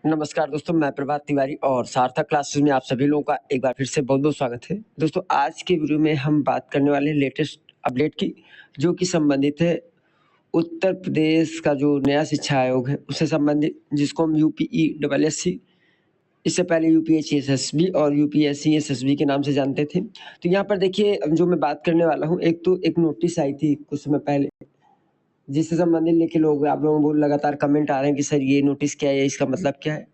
नमस्कार दोस्तों, मैं प्रभात तिवारी और सार्थक क्लासेस में आप सभी लोगों का एक बार फिर से बहुत-बहुत स्वागत है। दोस्तों, आज के वीडियो में हम बात करने वाले हैं लेटेस्ट अपडेट की, जो कि संबंधित है उत्तर प्रदेश का जो नया शिक्षा आयोग है, उससे संबंधित जिसको हम यूपीईडब्ल्यूएससी इससे पहले यूपीएचएसएसबी और यूपीएससी एसएसबी के नाम से जानते थे। तो यहाँ पर देखिए जो मैं बात करने वाला हूँ, एक तो एक नोटिस आई थी कुछ समय पहले, जिससे संबंधित लेके लोग आप लोगों को लगातार कमेंट आ रहे हैं कि सर ये नोटिस क्या है? इसका मतलब क्या है?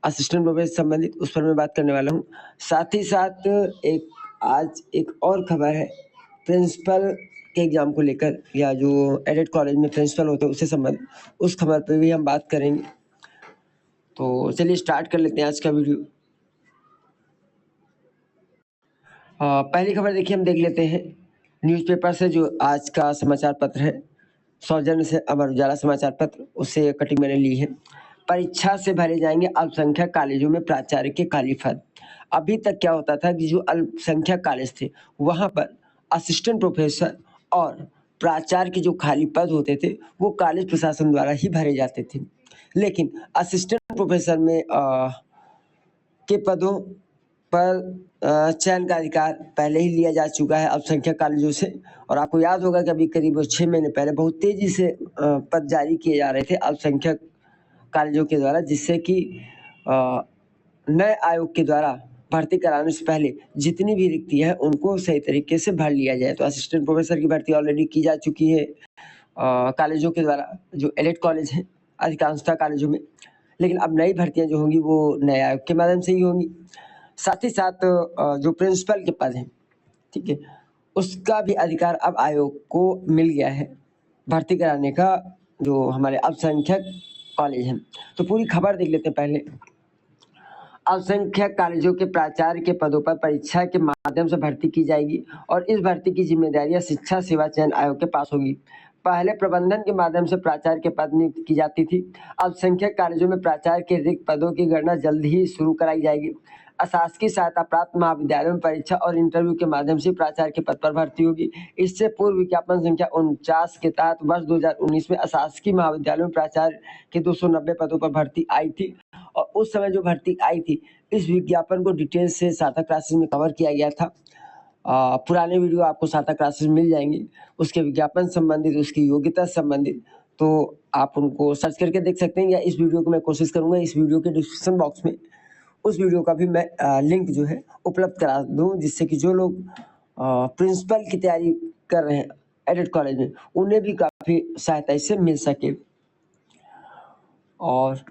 असिस्टेंट प्रोफेसर से संबंधित उस पर मैं बात करने वाला हूँ। साथ ही साथ एक आज एक और खबर है प्रिंसिपल के एग्ज़ाम को लेकर या जो एडेड कॉलेज में प्रिंसिपल होते हैं उससे संबंधित, उस खबर पे भी हम बात करेंगे। तो चलिए स्टार्ट कर लेते हैं आज का वीडियो। पहली खबर देखिए हम देख लेते हैं न्यूज़पेपर से जो आज का समाचार पत्र है, सौजन्य से अमर उजाला समाचार पत्र, उससे कटिंग मैंने ली है। परीक्षा से भरे जाएंगे अल्पसंख्यक कॉलेजों में प्राचार्य के खाली पद। अभी तक क्या होता था कि जो अल्पसंख्यक कॉलेज थे वहाँ पर असिस्टेंट प्रोफेसर और प्राचार्य के जो खाली पद होते थे वो कॉलेज प्रशासन द्वारा ही भरे जाते थे। लेकिन असिस्टेंट प्रोफेसर में के पदों पर चयन का अधिकार पहले ही लिया जा चुका है अल्पसंख्यक कॉलेजों से। और आपको याद होगा कि अभी करीब 6 महीने पहले बहुत तेज़ी से पद जारी किए जा रहे थे अल्पसंख्यक कॉलेजों के द्वारा, जिससे कि नए आयोग के द्वारा भर्ती कराने से पहले जितनी भी रिक्तियाँ हैं उनको सही तरीके से भर लिया जाए। तो असिस्टेंट प्रोफेसर की भर्ती ऑलरेडी की जा चुकी है कॉलेजों के द्वारा, जो एडेड कॉलेज हैं अधिकांशतः कॉलेजों में। लेकिन अब नई भर्तियाँ जो होंगी वो नए आयोग के माध्यम से ही होंगी। साथ ही साथ जो प्रिंसिपल के पद हैं, ठीक है, उसका भी अधिकार अब आयोग को मिल गया है भर्ती कराने का, जो हमारे अल्पसंख्यक कॉलेज हैं। तो पूरी खबर देख लेते हैं पहले। अल्पसंख्यक कॉलेजों के प्राचार्य के पदों पर परीक्षा के माध्यम से भर्ती की जाएगी और इस भर्ती की जिम्मेदारियां शिक्षा सेवा चयन आयोग के पास होगी। पहले प्रबंधन के माध्यम से प्राचार्य के पद नियुक्त की जाती थी। अल्पसंख्यक कॉलेजों में प्राचार्य के रिक्त पदों की गणना जल्द ही शुरू कराई जाएगी। अशासकीय सहायता प्राप्त महाविद्यालयों में परीक्षा और इंटरव्यू के माध्यम से प्राचार्य के पद पर भर्ती होगी। इससे पूर्व विज्ञापन संख्या 49 के तहत वर्ष 2019 में अशासकीय महाविद्यालयों में प्राचार्य के 290 पदों पर भर्ती आई थी और उस समय जो भर्ती आई थी इस विज्ञापन को डिटेल से सार्थक क्लासेस में कवर किया गया था। पुराने वीडियो आपको सार्थक क्लासेस मिल जाएंगे, उसके विज्ञापन संबंधित, उसकी योग्यता संबंधित, तो आप उनको सर्च करके देख सकते हैं, या इस वीडियो को मैं कोशिश करूंगा इस वीडियो के डिस्क्रिप्शन बॉक्स में उस वीडियो का भी मैं लिंक जो है उपलब्ध करा दूं, जिससे कि जो लोग प्रिंसिपल की तैयारी कर रहे हैं एडेड कॉलेज में उन्हें भी काफ़ी सहायता इससे मिल सके। और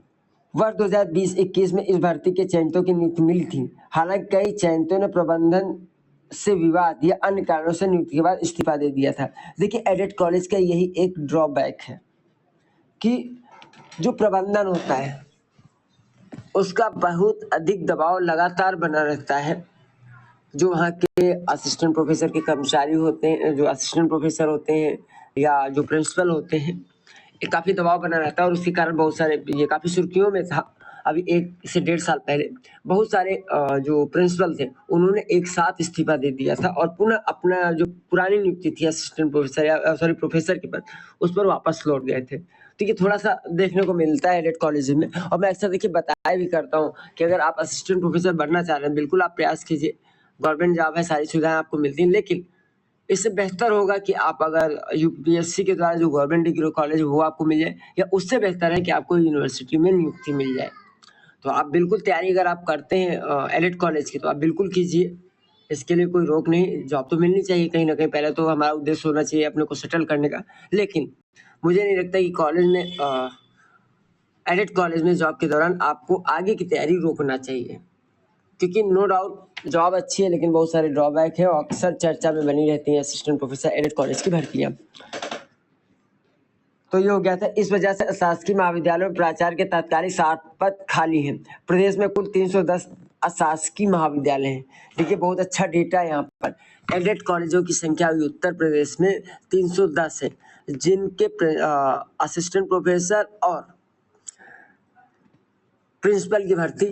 वर्ष 2020-21 में इस भर्ती के चयनितों की नियुक्ति मिली थी। हालांकि कई चयनितों ने प्रबंधन से विवाद या अन्य कारणों से नियुक्ति के बाद इस्तीफा दे दिया था। देखिए एडेड कॉलेज का यही एक ड्रॉबैक है कि जो प्रबंधन होता है उसका बहुत अधिक दबाव लगातार बना रहता है। जो वहाँ के असिस्टेंट प्रोफेसर के कर्मचारी होते हैं, जो असिस्टेंट प्रोफेसर होते हैं या जो प्रिंसिपल होते हैं, ये काफ़ी दबाव बना रहता है और उसके कारण बहुत सारे, ये काफ़ी सुर्खियों में था अभी 1 से 1.5 साल पहले। बहुत सारे जो प्रिंसिपल थे उन्होंने एक साथ इस्तीफा दे दिया था और पुनः अपना जो पुरानी नियुक्ति थी असिस्टेंट प्रोफेसर या सॉरी प्रोफेसर के पद, उस पर वापस लौट गए थे। तो ये थोड़ा-सा देखने को मिलता है एडेड कॉलेज में। और मैं अक्सर देखिए बताया भी करता हूँ कि अगर आप असिस्टेंट प्रोफेसर बनना चाह रहे हैं, बिल्कुल आप प्रयास कीजिए। गवर्नमेंट जॉब है, सारी सुविधाएँ आपको मिलती हैं, लेकिन इससे बेहतर होगा कि आप अगर यूपीएससी के द्वारा जो गवर्नमेंट डिग्री कॉलेज है वो आपको मिल जाए, या उससे बेहतर है कि आपको यूनिवर्सिटी में नियुक्ति मिल जाए। तो आप बिल्कुल तैयारी अगर आप करते हैं एडेड कॉलेज की, तो आप बिल्कुल कीजिए, इसके लिए कोई रोक नहीं। जॉब तो मिलनी चाहिए कहीं न कहीं, पहले तो हमारा उद्देश्य होना चाहिए अपने को सेटल करने का। लेकिन मुझे नहीं लगता कि कॉलेज में एडेड कॉलेज में जॉब के दौरान आपको आगे की तैयारी रोकना चाहिए, क्योंकि नो डाउट जॉब अच्छी है लेकिन बहुत सारे ड्रॉबैक है और अक्सर चर्चा में बनी रहती है असिस्टेंट प्रोफेसर एडेड कॉलेज की भर्तियां। तो ये हो गया था। इस वजह से शासकीय महाविद्यालयों में प्राचार्य के तात्कालिक 60 पद खाली हैं। प्रदेश में कुल 310 अशासकीय महाविद्यालय हैं। देखिए बहुत अच्छा डेटा है यहाँ पर। एडेड कॉलेजों की संख्या हुई उत्तर प्रदेश में 310 है, जिनके असिस्टेंट प्रोफेसर और प्रिंसिपल की भर्ती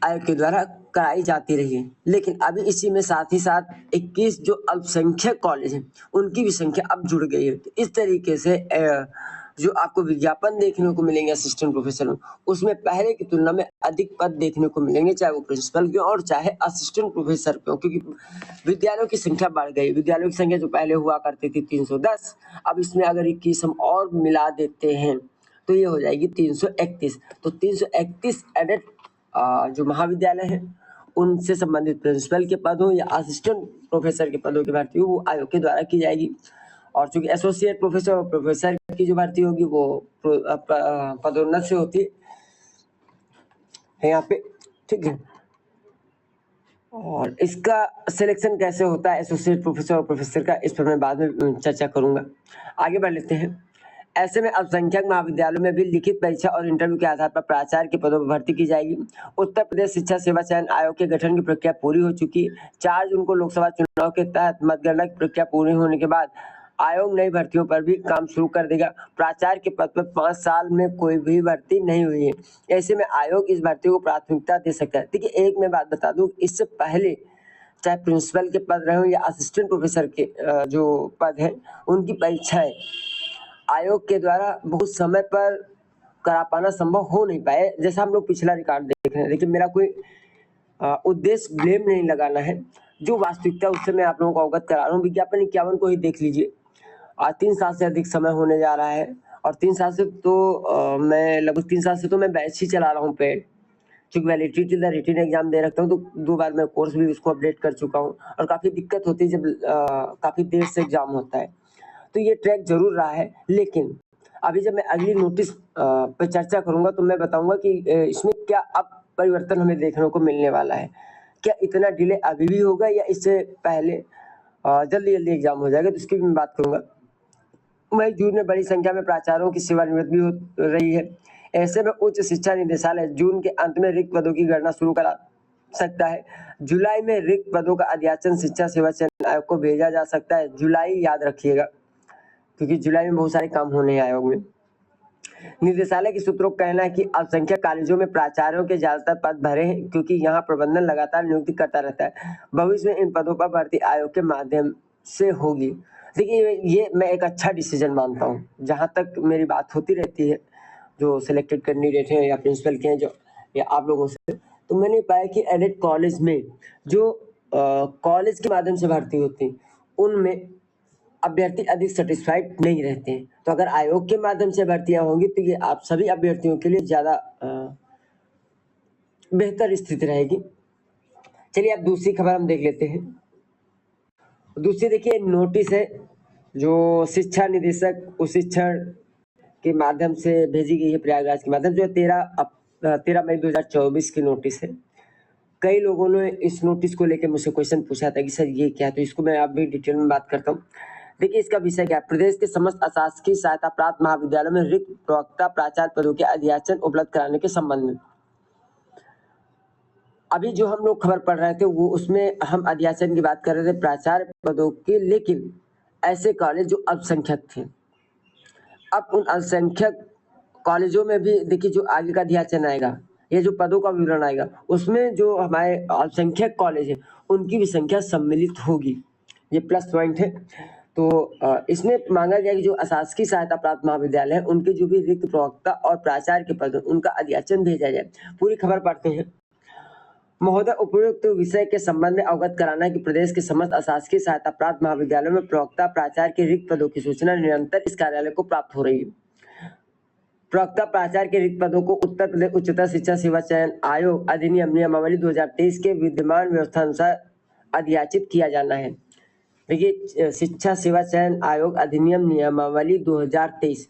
आयोग के द्वारा कराई जाती रही है। लेकिन अभी इसी में साथ ही साथ 21 जो अल्पसंख्यक कॉलेज हैं उनकी भी संख्या अब जुड़ गई है। तो इस तरीके से जो आपको विज्ञापन देखने को मिलेंगे असिस्टेंट प्रोफेसर में, उसमें पहले की तुलना में अधिक पद देखने को मिलेंगे, चाहे वो प्रिंसिपल के और चाहे असिस्टेंट प्रोफेसर के, क्योंकि विद्यालयों की संख्या बढ़ गई। विद्यालयों की संख्या जो पहले हुआ करती थी 310, अब इसमें अगर 21 हम और मिला देते हैं तो ये हो जाएगी 331। तो 331 एडेड जो महाविद्यालय है उनसे संबंधित प्रिंसिपल के पदों या असिस्टेंट प्रोफेसर के पदों की भर्ती वो आयोग के द्वारा की जाएगी। और चूंकि एसोसिएट प्रोफेसर और प्रोफेसर की जो भर्ती होगी वो पदोन्नत से होती है यहाँ पे, ठीक है। और इसका सिलेक्शन कैसे होता है एसोसिएट प्रोफेसर और प्रोफेसर का, इस पर मैं बाद में चर्चा करूंगा। आगे बढ़ लेते हैं। ऐसे में अल्पसंख्यक महाविद्यालयों में भी लिखित परीक्षा और इंटरव्यू के आधार पर प्राचार्य के पदों पर भर्ती की जाएगी। उत्तर प्रदेश शिक्षा सेवा चयन आयोग के गठन की प्रक्रिया पूरी हो चुकी है। 4 जून को लोकसभा चुनाव के तहत मतगणना की प्रक्रिया पूरी होने के बाद आयोग नई भर्तियों पर भी काम शुरू कर देगा। प्राचार्य के पद पर 5 साल में कोई भी भर्ती नहीं हुई है, ऐसे में आयोग इस भर्ती को प्राथमिकता दे सकता है। देखिए एक मैं बात बता दूं, इससे पहले चाहे प्रिंसिपल के पद रहे हो या असिस्टेंट प्रोफेसर के जो पद हैं उनकी परीक्षाएं आयोग के द्वारा बहुत समय पर करा पाना संभव हो नहीं पाए, जैसा हम लोग पिछला रिकॉर्ड देख रहे हैं। लेकिन मेरा कोई उद्देश्य ब्लेम नहीं लगाना है, जो वास्तविकता उससे मैं आप लोगों को अवगत करा रहा हूँ। विज्ञापन 51 को ही देख लीजिए, 3 साल से अधिक समय होने जा रहा है और 3 साल से तो मैं लगभग 3 साल से तो मैं बैच ही चला रहा हूँ पेड, क्योंकि वैलिडिटी द रिटन एग्जाम दे रखता हूँ तो 2 बार मैं कोर्स भी उसको अपडेट कर चुका हूँ और काफ़ी दिक्कत होती है जब काफ़ी देर से एग्जाम होता है, तो ये ट्रैक जरूर रहा है। लेकिन अभी जब मैं अगली नोटिस पर चर्चा करूंगा तो मैं बताऊंगा कि इसमें क्या अब परिवर्तन हमें देखने को मिलने वाला है, क्या इतना डिले अभी भी होगा या इससे पहले जल्दी जल्दी एग्जाम हो जाएगा, तो इसकी भी मैं बात करूंगा। मई जून में बड़ी संख्या में प्राचार्यों की सेवानिवृत्ति भी हो रही है। ऐसे में उच्च शिक्षा निदेशालय जून के अंत में रिक्त पदों की गणना शुरू करा सकता है। जुलाई में रिक्त पदों का अध्याचन शिक्षा सेवा चयन आयोग को भेजा जा सकता है। जुलाई याद रखिएगा, क्योंकि जुलाई में बहुत सारे काम होने हैं आयोग में। निदेशालय के सूत्रों का कहना है कि अल्पसंख्यक कॉलेजों में प्राचार्यों के ज्यादातर पद भरे हैं, क्योंकि यहाँ प्रबंधन लगातार नियुक्ति करता रहता है। भविष्य में इन पदों पर भर्ती आयोग के माध्यम से होगी। देखिए ये मैं एक अच्छा डिसीजन मानता हूँ, जहाँ तक मेरी बात होती रहती है जो सिलेक्टेड कैंडिडेट हैं या प्रिंसिपल के हैं जो या आप लोगों से, तो मैंने पाया कि एडेड कॉलेज में जो कॉलेज के माध्यम से भर्ती होती है उनमें अभ्यर्थी अधिक सेटिस्फाइड नहीं रहते हैं। तो अगर आयोग के माध्यम से भर्तियां होंगी तो ये आप सभी अभ्यर्थियों के लिए ज्यादा बेहतर स्थिति रहेगी। चलिए अब दूसरी खबर हम देख लेते हैं। दूसरी देखिए नोटिस है जो शिक्षा निदेशक उच्च शिक्षण के माध्यम से भेजी गई है, प्रयागराज के माध्यम से, 13 मई 2024 की नोटिस है। कई लोगों ने इस नोटिस को लेकर मुझसे क्वेश्चन पूछा था कि सर ये क्या है, तो इसको मैं अभी डिटेल में बात करता हूँ। देखिए इसका विषय क्या है, प्रदेश के समस्त अशासकीय सहायता प्राप्त महाविद्यालयों में रिक्त प्रवक्ता प्राचार्य पदों के अध्याचन उपलब्ध कराने के संबंध में। अभी जो हम लोग खबर पढ़ रहे थे वो उसमें हम अध्याचन की बात कर रहे थे प्राचार्य पदों की, लेकिन ऐसे कॉलेज जो अल्पसंख्यक थे, अब उन अल्पसंख्यक कॉलेजों में भी देखिए जो आगे का अध्याचन आएगा, ये जो पदों का विवरण आएगा उसमें जो हमारे अल्पसंख्यक कॉलेज है उनकी भी संख्या सम्मिलित होगी, ये प्लस पॉइंट है। तो इसमें मांगा गया कि जो अशासकीय सहायता प्राप्त महाविद्यालय है उनके जो भी रिक्त प्रवक्ता और प्राचार्य के पद उनका अध्याचन भेजा जाए। पूरी खबर पढ़ते हैं। महोदय, उपयुक्त विषय के संबंध में अवगत कराना है कि प्रदेश के समस्त अशासकीय सहायता प्राप्त महाविद्यालयों में प्रवक्ता प्राचार्य के रिक्त पदों की सूचना निरंतर इस कार्यालय को प्राप्त हो रही है। प्रवक्ता प्राचार्य के रिक्त पदों को उत्तर प्रदेश उच्चतर शिक्षा सेवा चयन आयोग अधिनियम नियमावली 2023 के विद्यमान व्यवस्था अनुसार अध्याचित किया जाना है। देखिए शिक्षा सेवा चयन आयोग अधिनियम नियमावली 2023,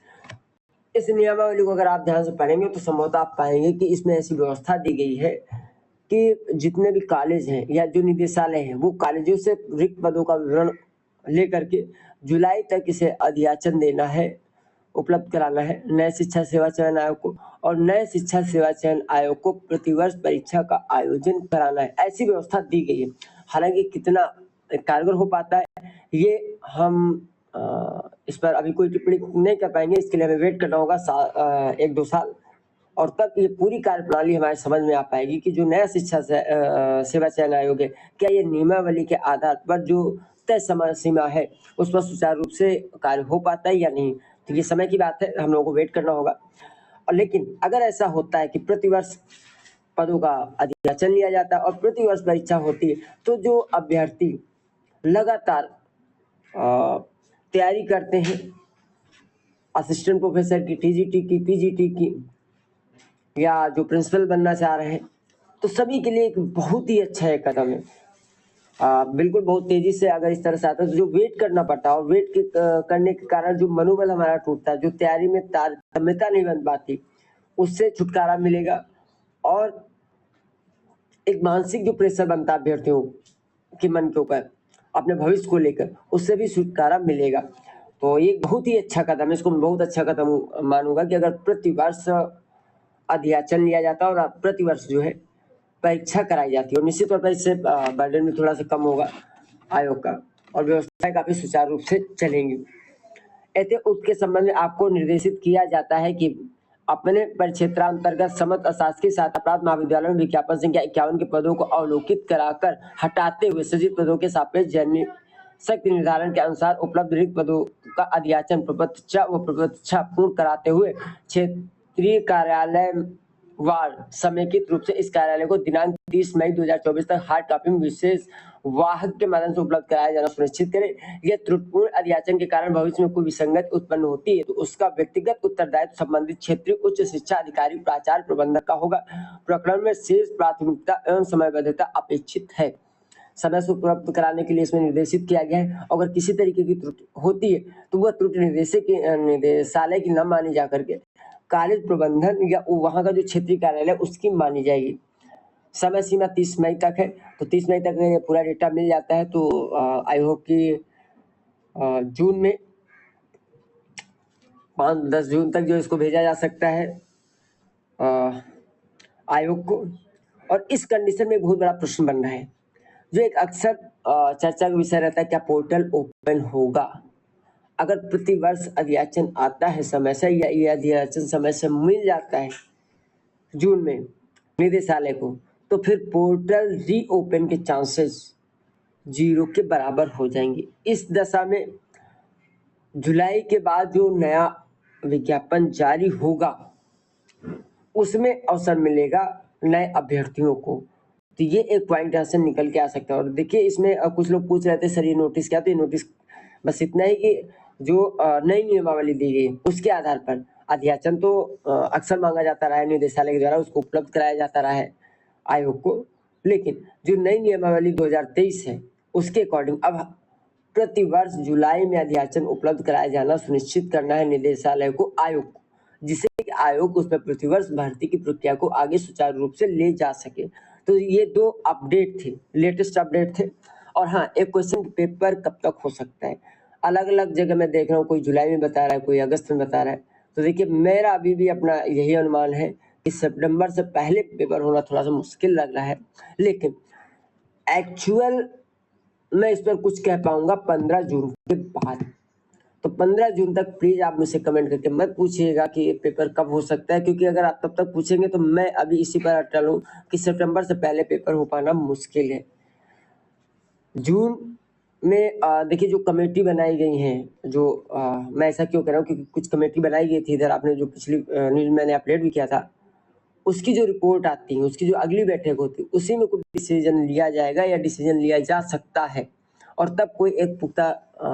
इस नियमावली को अगर आप ध्यान से पढ़ेंगे तो संभवतः आप पाएंगे कि इसमें ऐसी व्यवस्था दी गई है कि जितने भी कॉलेज हैं या जो निदेशालय हैं वो कॉलेजों से रिक्त पदों का विवरण लेकर के जुलाई तक इसे अध्याचन देना है, उपलब्ध कराना है नए शिक्षा सेवा चयन आयोग को, और नए शिक्षा सेवा चयन आयोग को प्रतिवर्ष परीक्षा का आयोजन कराना है। ऐसी व्यवस्था दी गई है। हालांकि कितना कारगर हो पाता है ये हम इस पर अभी कोई टिप्पणी नहीं कर पाएंगे, इसके लिए हमें वेट करना होगा 1-2 साल, और तब ये पूरी कार्यप्रणाली हमारे समझ में आ पाएगी कि जो नया शिक्षा सेवा चयन आयोग है क्या ये नियमावली के आधार पर जो तय समय सीमा है उस पर सुचारू रूप से कार्य हो पाता है या नहीं। तो ये समय की बात है, हम लोगों को वेट करना होगा। और लेकिन अगर ऐसा होता है कि प्रतिवर्ष पदों का अधियाचन लिया जाता है और प्रतिवर्ष परीक्षा होती है, तो जो अभ्यर्थी लगातार तैयारी करते हैं असिस्टेंट प्रोफेसर की, टीजीटी की, पीजीटी की, या जो प्रिंसिपल बनना चाह रहे हैं, तो सभी के लिए एक बहुत ही अच्छा एक कदम है। बिल्कुल बहुत तेजी से अगर इस तरह से आता है तो जो वेट करना पड़ता है और वेट करने के कारण जो मनोबल हमारा टूटता है, जो तैयारी में तारतम्यता नहीं बन पाती, उससे छुटकारा मिलेगा। और एक मानसिक जो प्रेशर बनता है अभ्यर्थियों के मन के ऊपर अपने भविष्य को लेकर, उससे भी छुटकारा मिलेगा। तो ये बहुत ही अच्छा कदम है, इसको मैं बहुत अच्छा कदम मानूंगा कि अगर प्रतिवर्ष अधियाचन लिया जाता है और प्रतिवर्ष जो है परीक्षा कराई जाती है, और निश्चित तौर पर इससे बर्डन भी थोड़ा सा कम होगा आयोग का और व्यवस्थाएं काफी सुचारू रूप से चलेंगी। ऐसे के संबंध में आपको निर्देशित किया जाता है कि अपने परिक्षेत्रांतर्गत समस्त अशासकीय सहायता प्राप्त महाविद्यालयों में विज्ञापन संख्या 51 के पदों को अवलोकित कराकर हटाते हुए सृजित पदों के सापेक्ष जन्य शक्ति निर्धारण के अनुसार उपलब्ध रिक्त पदों का अधियाचन प्रपत्र व प्रपत्र पूर्ण कराते हुए क्षेत्रीय कार्यालय वार समेकित रूप से इस कार्यालय को दिनांक 30 मई 2024 तक हार्ड कॉपी में विशेष वाहक के माध्यम से उपलब्ध कराया जाना सुनिश्चित करें। यह त्रुटिपूर्ण अधियाचन के कारण भविष्य में कोई विसंगति उत्पन्न होती है तो उसका व्यक्तिगत उत्तरदायित्व संबंधित क्षेत्रीय उच्च शिक्षा अधिकारी, प्राचार्य, प्रबंधक का होगा। प्रकरण में शेष प्राथमिकता एवं समयबद्धता अपेक्षित है। समय से उपलब्ध कराने के लिए इसमें निर्देशित किया गया है। अगर किसी तरीके की त्रुटि होती है तो वह त्रुटि निदेशालय की न मानी जा करके कॉलेज प्रबंधन या वहां का जो क्षेत्रीय कार्यालय उसकी मानी जाएगी। समय सीमा 30 मई तक है, तो 30 मई तक ये पूरा डेटा मिल जाता है। तो आई होप कि जून में 5-10 जून तक जो इसको भेजा जा सकता है आयोग को। और इस कंडीशन में बहुत बड़ा प्रश्न बन रहा है जो एक अक्सर चर्चा का विषय रहता है, क्या पोर्टल ओपन होगा? अगर प्रतिवर्ष अधियाचन आता है समय से या ये अधियाचन समय से मिल जाता है जून में निदेशालय को, तो फिर पोर्टल रीओपन के चांसेस 0 के बराबर हो जाएंगे। इस दशा में जुलाई के बाद जो नया विज्ञापन जारी होगा उसमें अवसर मिलेगा नए अभ्यर्थियों को। तो ये एक पॉइंट यहाँ से निकल के आ सकता है। और देखिए इसमें कुछ लोग पूछ रहे थे सर ये नोटिस क्या, तो ये नोटिस बस इतना ही कि जो नई नियमावली दी गई उसके आधार पर अधियाचन तो अक्सर मांगा जाता रहा है निदेशालय के द्वारा, उसको उपलब्ध कराया जाता रहा है आयोग को। लेकिन जो नई नियमावली 2023 है उसके अकॉर्डिंग अब प्रतिवर्ष जुलाई में अधियाचन उपलब्ध कराया जाना सुनिश्चित करना है निदेशालय को, आयोग को, जिससे आयोग उस पर प्रतिवर्ष भर्ती की प्रक्रिया को आगे सुचारू रूप से ले जा सके। तो ये 2 अपडेट थे, लेटेस्ट अपडेट थे। और हाँ, एक क्वेश्चन पेपर कब तक हो सकता है, अलग अलग जगह मैं देख रहा हूँ, कोई जुलाई में बता रहा है, कोई अगस्त में बता रहा है। तो देखिए मेरा अभी भी अपना यही अनुमान है कि सितंबर से पहले पेपर होना थोड़ा सा मुश्किल लग रहा है। लेकिन एक्चुअल मैं इस पर कुछ कह पाऊंगा 15 जून के बाद। तो 15 जून तक प्लीज आप मुझसे कमेंट करके मत पूछिएगा कि ये पेपर कब हो सकता है, क्योंकि अगर आप तब तक पूछेंगे तो मैं अभी इसी पर अटल हूं कि सितंबर से पहले पेपर हो पाना मुश्किल है। जून में देखिए जो कमेटी बनाई गई है, जो मैं ऐसा क्यों कह रहा हूँ क्योंकि कुछ कमेटी बनाई गई थी, इधर आपने जो पिछली न्यूज मैंने अपडेट भी किया था, उसकी जो रिपोर्ट आती है, उसकी जो अगली बैठक होती है, उसी में कुछ डिसीजन लिया जाएगा या डिसीजन लिया जा सकता है। और तब कोई एक पुख्ता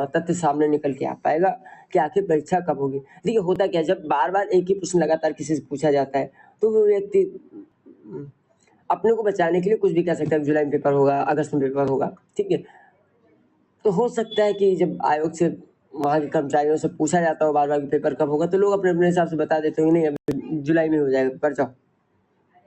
तथ्य सामने निकल के आ पाएगा कि आखिर परीक्षा कब होगी। देखिए होता क्या है, जब बार बार एक ही प्रश्न लगातार किसी से पूछा जाता है तो वो व्यक्ति अपने को बचाने के लिए कुछ भी कह सकता है, जुलाई में पेपर होगा, अगस्त में पेपर होगा, ठीक है। तो हो सकता है कि जब आयोग से वहाँ के कर्मचारियों से पूछा जाता हो बार बार पेपर कब होगा, तो लोग अपने अपने हिसाब से बता देते होंगे नहीं अभी जुलाई में हो जाएगा पेपर, जाओ।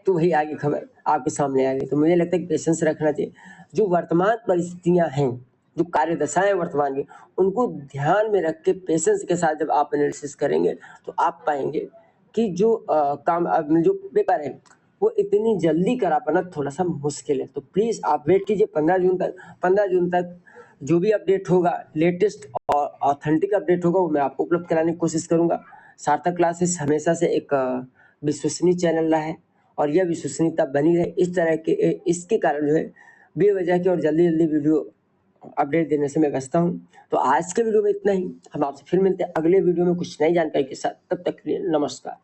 तो वही आगे खबर आपके सामने आ गई। तो मुझे लगता है कि पेशेंस रखना चाहिए। जो वर्तमान परिस्थितियां हैं, जो कार्य दशाएं वर्तमान की, उनको ध्यान में रख के पेशेंस के साथ जब आप एनालिसिस करेंगे तो आप पाएंगे कि जो जो पेपर है वो इतनी जल्दी करा पाना थोड़ा सा मुश्किल है। तो प्लीज आप वेट कीजिए 15 जून तक। 15 जून तक जो भी अपडेट होगा, लेटेस्ट और ऑथेंटिक अपडेट होगा, वो मैं आपको उपलब्ध कराने की कोशिश करूंगा। सार्थक क्लासेस हमेशा से एक विश्वसनीय चैनल रहा है और यह विश्वसनीयता बनी रहे। इस तरह के इसके कारण जो है बेवजह की और जल्दी जल्दी वीडियो अपडेट देने से मैं व्यस्त हूँ। तो आज के वीडियो में इतना ही। हम आपसे फिर मिलते हैं अगले वीडियो में कुछ नई जानकारी के साथ। तब तक के लिए नमस्कार।